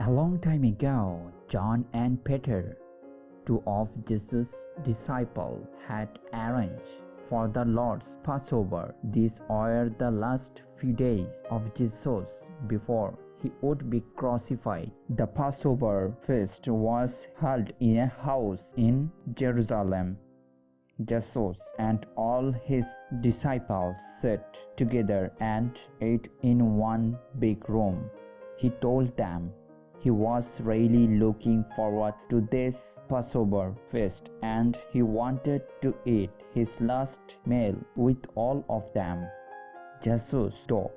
A long time ago, John and Peter, two of Jesus' disciples, had arranged for the Lord's Passover. These were the last few days of Jesus before he would be crucified. The Passover feast was held in a house in Jerusalem. Jesus and all his disciples sat together and ate in one big room. He told them he was really looking forward to this Passover feast and he wanted to eat his last meal with all of them. Jesus took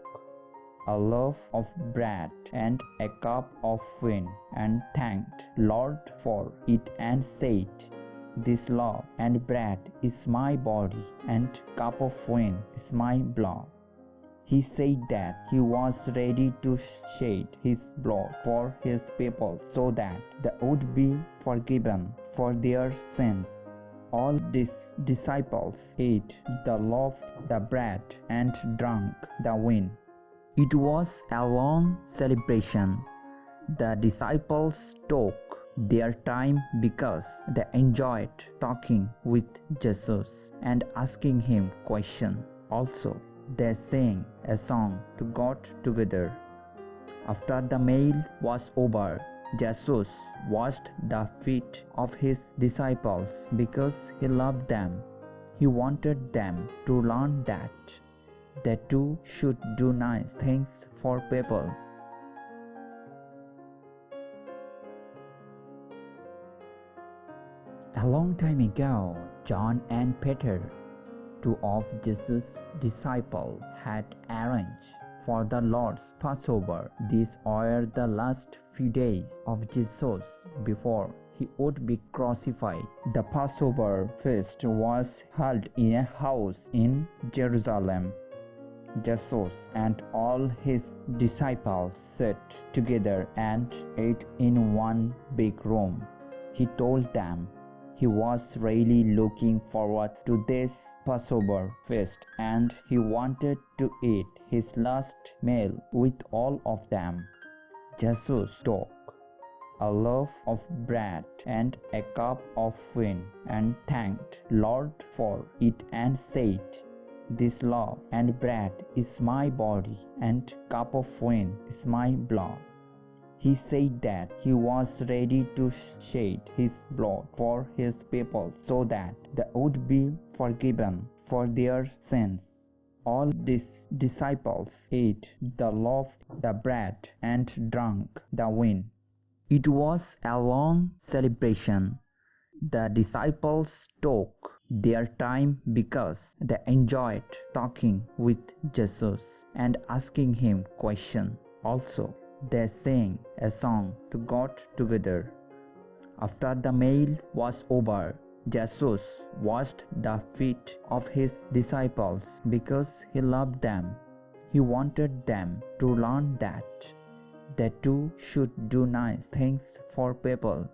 a loaf of bread and a cup of wine and thanked Lord for it and said, "This loaf and bread is my body, and cup of wine is my blood." He said that he was ready to shed his blood for his people so that they would be forgiven for their sins. All these disciples ate the loaf, the bread, and drank the wine. It was a long celebration. The disciples took their time because they enjoyed talking with Jesus and asking him questions. Also, they sang a song to God together. After the meal was over, Jesus washed the feet of his disciples because he loved them. He wanted them to learn that they too should do nice things for people. A long time ago, John and Peter, two of Jesus' disciples, had arranged for the Lord's Passover. These were the last few days of Jesus before he would be crucified. The Passover feast was held in a house in Jerusalem. Jesus and all his disciples sat together and ate in one big room. He told them he was really looking forward to this Passover feast and he wanted to eat his last meal with all of them. Jesus took a loaf of bread and a cup of wine and thanked Lord for it and said, "This loaf and bread is my body, and cup of wine is my blood." He said that he was ready to shed his blood for his people so that they would be forgiven for their sins. All these disciples ate the loaf, the bread, and drank the wine. It was a long celebration. The disciples took their time because they enjoyed talking with Jesus and asking him questions. Also, they sang a song to God together. After the meal was over, Jesus washed the feet of his disciples because he loved them. He wanted them to learn that they too should do nice things for people.